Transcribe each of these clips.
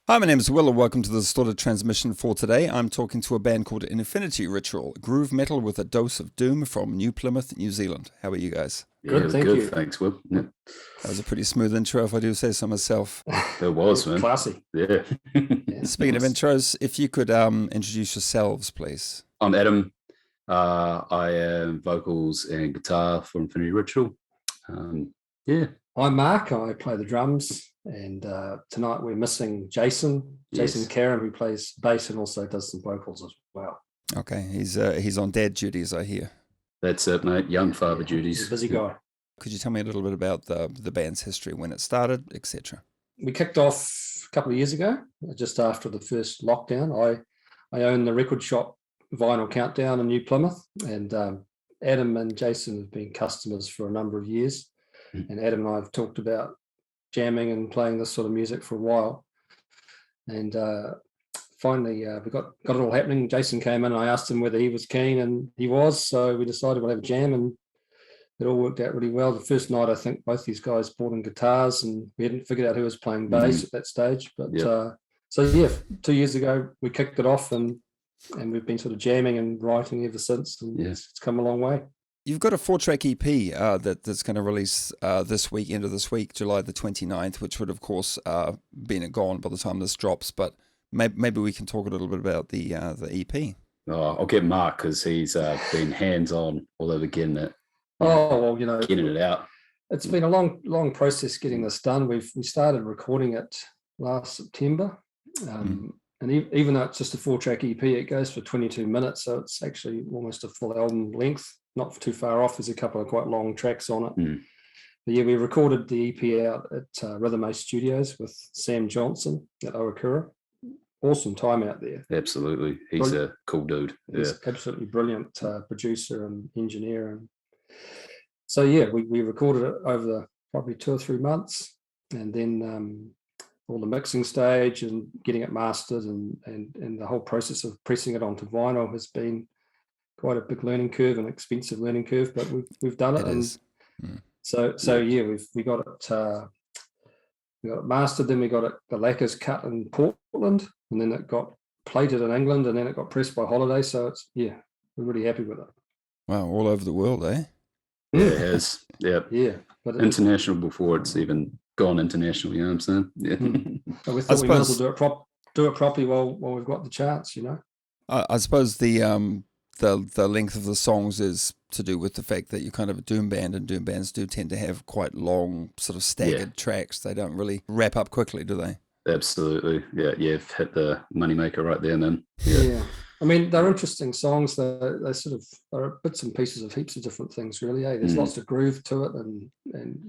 Hi, my name is Will, and welcome to the Distorted Transmission for today. I'm talking to a band called Infinity Ritual, groove metal with a dose of doom from New Plymouth, New Zealand. How are you guys? Good, thank good. you. Thanks, Will. Yeah, That was a pretty smooth intro, if I do say so myself. it was, Yeah, man. classy. Yeah. Yeah, Speaking of nice. intros, if you could introduce yourselves, please. I'm Adam. I am vocals and guitar for Infinity Ritual. Yeah. I'm Mark. I play the drums, and tonight we're missing Jason Yes. Karam, who plays bass and also does some vocals as well. Okay, he's on dad duties, I hear. That's it, mate. Young father Yeah, duties. he's a busy guy. Could you tell me a little bit about the band's history, when it started, etc.? We kicked off a couple of years ago, just after the first lockdown. I own the record shop Vinyl Countdown in New Plymouth, and Adam and Jason have been customers for a number of years. And Adam and I have talked about jamming and playing this sort of music for a while. And finally, we got it all happening. Jason came in and I asked him whether he was keen, and he was. So we decided we'll have a jam, and it all worked out really well. The first night, I think both these guys brought in guitars, and we hadn't figured out who was playing bass at that stage. But so yeah, 2 years ago, we kicked it off, and we've been sort of jamming and writing ever since, and it's come a long way. You've got a 4-track EP that's going to release this week, end of this week, July the 29th, which would, of course, been gone by the time this drops. But maybe we can talk a little bit about the EP. I'll get Mark because he's been hands-on all over getting it. Well, getting it out. It's been a long process getting this done. We started recording it last September. And even though it's just a 4-track EP, it goes for 22 minutes. So it's actually almost a full album length, not too far off. There's a couple of quite long tracks on it. But yeah, we recorded the EP out at Rhythm Ace Studios with Sam Johnson at Owakura. Awesome time out there. Absolutely. He's a cool dude. He's absolutely brilliant producer and engineer. And so, yeah, we recorded it over probably 2 or 3 months. And then all the mixing stage and getting it mastered and the whole process of pressing it onto vinyl has been quite a big learning curve, an expensive learning curve, but we've done it. So yeah, we got it mastered. Then we got the lacquers cut in Portland, and then it got plated in England, and then it got pressed by Holiday. So we're really happy with it. Wow, all over the world, eh? Yeah, it has. Yeah, but international before it's even gone international, you know what I'm saying? Yeah. But we thought we might as well do it properly while we've got the chance, I suppose the length of the songs is to do with the fact that you're kind of a doom band, and doom bands do tend to have quite long, sort of staggered tracks. They don't really wrap up quickly, do they? Absolutely. Yeah, you've hit the moneymaker right there, man. Yeah. I mean, they're interesting songs. They sort of are bits and pieces of heaps of different things, really. There's lots of groove to it, and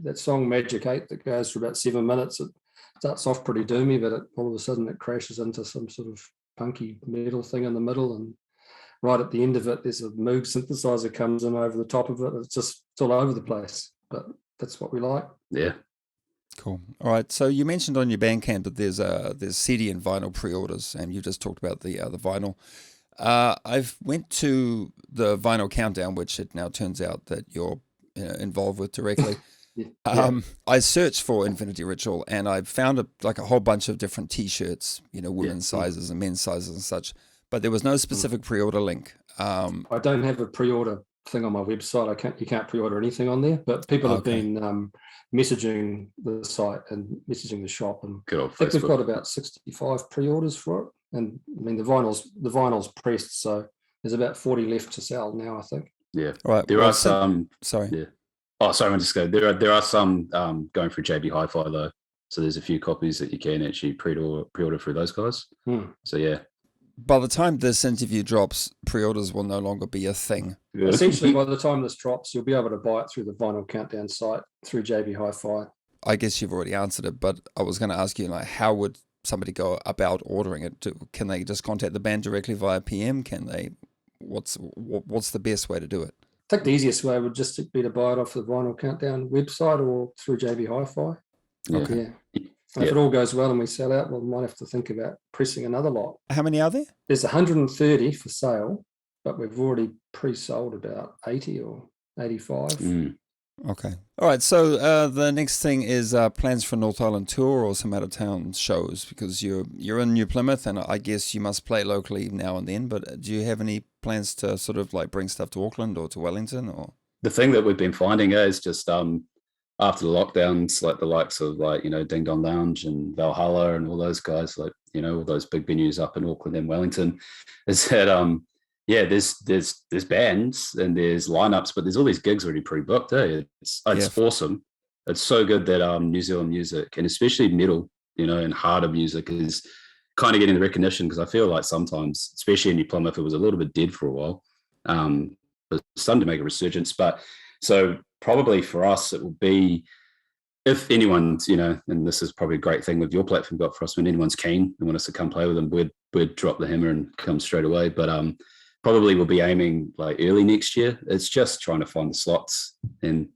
that song Magic 8 that goes for about 7 minutes, it starts off pretty doomy, but all of a sudden it crashes into some sort of punky metal thing in the middle, and right at the end of it, there's a Moog synthesizer comes in over the top of it. It's all over the place, but that's what we like. Yeah. Cool. All right. So you mentioned on your Bandcamp that there's CD and vinyl pre-orders, and you just talked about the vinyl. I've went to the Vinyl Countdown, which it now turns out that you're involved with directly. I searched for Infinity Ritual, and I found a whole bunch of different T-shirts, women's sizes and men's sizes and such, but there was no specific pre-order link. I don't have a pre-order thing on my website. You can't pre-order anything on there, but people have been messaging the site and messaging the shop, and I think we've got about 65 pre-orders for it. And I mean, the vinyl's pressed, so there's about 40 left to sell now, I think. Yeah. All right. There are some. Sorry. Yeah. Oh, sorry. I'm just going. There are some going through JB Hi-Fi though, so there's a few copies that you can actually pre-order through those guys. So yeah. By the time this interview drops, pre-orders will no longer be a thing. Yeah. Essentially, by the time this drops, you'll be able to buy it through the Vinyl Countdown site through JB Hi-Fi. I guess you've already answered it, but I was going to ask you, how would somebody go about ordering it? Can they just contact the band directly via PM? Can they? What's the best way to do it? I think the easiest way would just be to buy it off the Vinyl Countdown website or through JB Hi-Fi. Okay. Yeah. If it all goes well and we sell out, we might have to think about pressing another lot. How many are there? There's 130 for sale, but we've already pre-sold about 80 or 85. Okay. All right. So the next thing is plans for North Island tour or some out of town shows, because you're in New Plymouth, and I guess you must play locally now and then. But do you have any plans to sort of like bring stuff to Auckland or to Wellington or? The thing that we've been finding is just after the lockdowns, like the likes of like, Ding Dong Lounge and Valhalla and all those guys, like, all those big venues up in Auckland and Wellington, is that yeah, there's bands and there's lineups, but there's all these gigs already pre-booked. It's awesome. It's so good that New Zealand music, and especially metal, and harder music, is kind of getting the recognition, because I feel like sometimes, especially in New Plymouth, it was a little bit dead for a while. But it's starting to make a resurgence. But so probably for us, it will be, if anyone's, and this is probably a great thing with your platform got for us, when anyone's keen and want us to come play with them, we'd drop the hammer and come straight away. But probably we'll be aiming like early next year. It's just trying to find the slots and,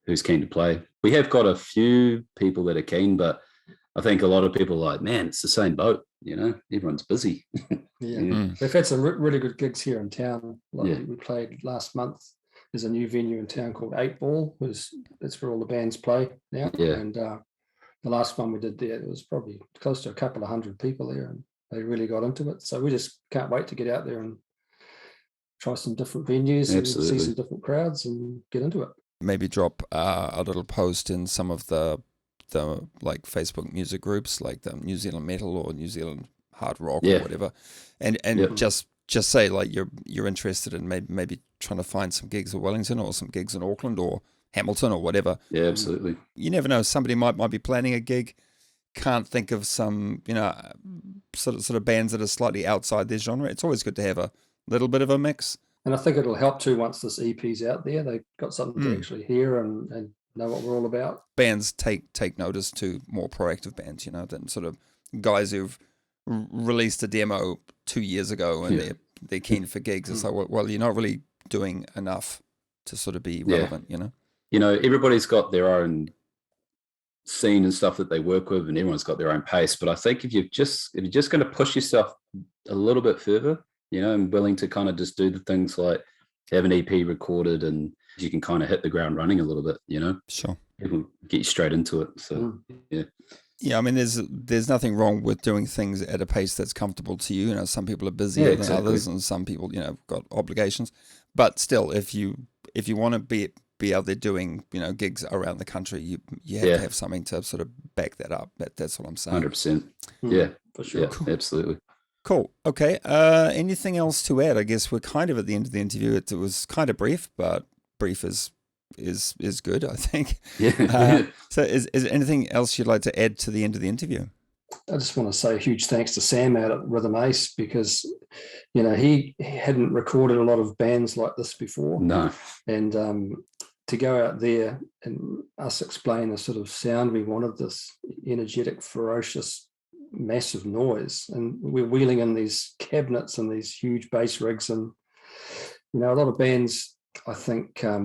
who's keen to play. We have got a few people that are keen, but I think a lot of people are like, man, it's the same boat, everyone's busy. We've had some really good gigs here in town. We played last month. There's a new venue in town called 8 Ball. That's where all the bands play now. And the last one we did there, it was probably close to a couple of hundred people there, and they really got into it. So we just can't wait to get out there and try some different venues and see some different crowds and get into it. Maybe drop a little post in some of the like Facebook music groups, like the New Zealand Metal or New Zealand Hard Rock or whatever, and just say like you're interested in maybe trying to find some gigs in Wellington or some gigs in Auckland or Hamilton or whatever. Yeah, absolutely. You never know. Somebody might be planning a gig, can't think of some sort of bands that are slightly outside their genre. It's always good to have a little bit of a mix. And I think it'll help too once this EP's out there. They've got something to actually hear and know what we're all about. Bands take notice to more proactive bands, than sort of guys who've released a demo 2 years ago and they're keen for gigs. It's like, well, you're not really doing enough to sort of be relevant, everybody's got their own scene and stuff that they work with, and everyone's got their own pace. But I think if you're just going to push yourself a little bit further, and willing to kind of just do the things like have an EP recorded, and you can kind of hit the ground running a little bit, Sure. It'll get you straight into it. So, Yeah, I mean, there's nothing wrong with doing things at a pace that's comfortable to you. Some people are busier than others, and some people, got obligations. But still, if you want to be out there doing, gigs around the country, you have to have something to sort of back that up. That's what I'm saying. 100%. Yeah, for sure. Yeah, cool. Absolutely. Cool. Okay. Anything else to add? I guess we're kind of at the end of the interview. It was kind of brief, but brief is good, I think. Yeah. So is anything else you'd like to add to the end of the interview? I just want to say a huge thanks to Sam out at Rhythm Ace, because, he hadn't recorded a lot of bands like this before. No. And to go out there and us explain the sort of sound we wanted, this energetic, ferocious, massive noise, and we're wheeling in these cabinets and these huge bass rigs, and a lot of bands, I think, I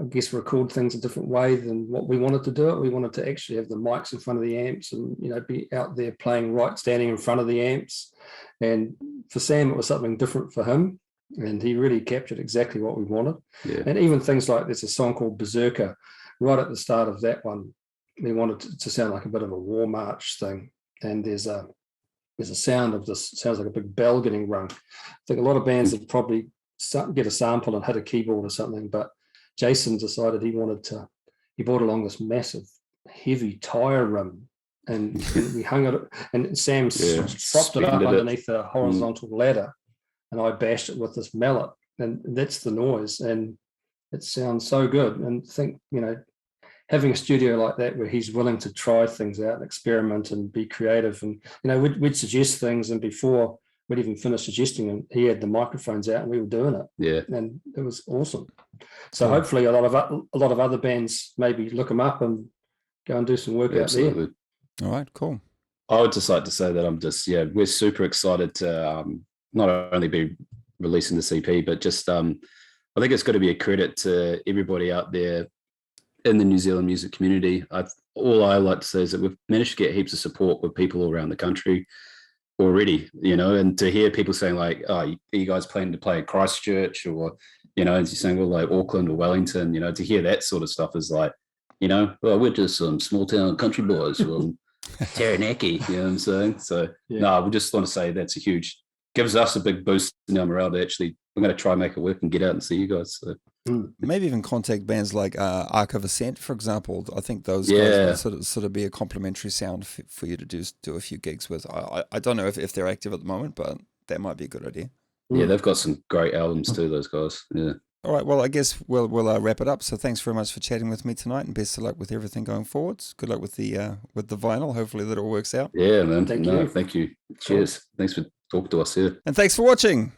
guess record things a different way than what we wanted to do it. We wanted to actually have the mics in front of the amps and be out there playing right, standing in front of the amps. And for Sam, it was something different for him, and he really captured exactly what we wanted. And even things like, there's a song called Berserker. Right at the start of that one, we wanted to sound like a bit of a war march thing, and there's a sound of this, sounds like a big bell getting rung. I think a lot of bands would probably get a sample and hit a keyboard or something, but Jason decided he brought along this massive heavy tire rim, and we hung it, and Sam propped it up underneath a horizontal ladder, and I bashed it with this mallet, and that's the noise, and it sounds so good. And think, having a studio like that where he's willing to try things out and experiment and be creative, and we'd suggest things, and before we'd even finished suggesting them, he had the microphones out and we were doing it. And it was awesome. So hopefully a lot of other bands maybe look them up and go and do some work out there. All right, cool. I would just like to say that we're super excited to not only be releasing this EP, but just I think it's got to be a credit to everybody out there in the New Zealand music community. All I like to say is that we've managed to get heaps of support with people all around the country already, and to hear people saying like, oh, are you guys planning to play in Christchurch, or you know, as you're saying, well, like Auckland or Wellington, you know, to hear that sort of stuff is like, you know, well, we're just some small town country boys from Taranaki, you know what I'm saying? So, no, we just want to say that's a huge, gives us a big boost in our morale to actually, we're going to try and make it work and get out and see you guys. So. Maybe even contact bands like Arc of Ascent, for example. I think those guys would sort of be a complimentary sound for you to do a few gigs with. I don't know if they're active at the moment, but that might be a good idea. Yeah, they've got some great albums too, those guys. Yeah. All right, well, I guess we'll wrap it up. So thanks very much for chatting with me tonight, and best of luck with everything going forwards. Good luck with the vinyl. Hopefully that all works out. Yeah, man. Thank you. Thank you. Cheers. Thanks for talking to us here. And thanks for watching.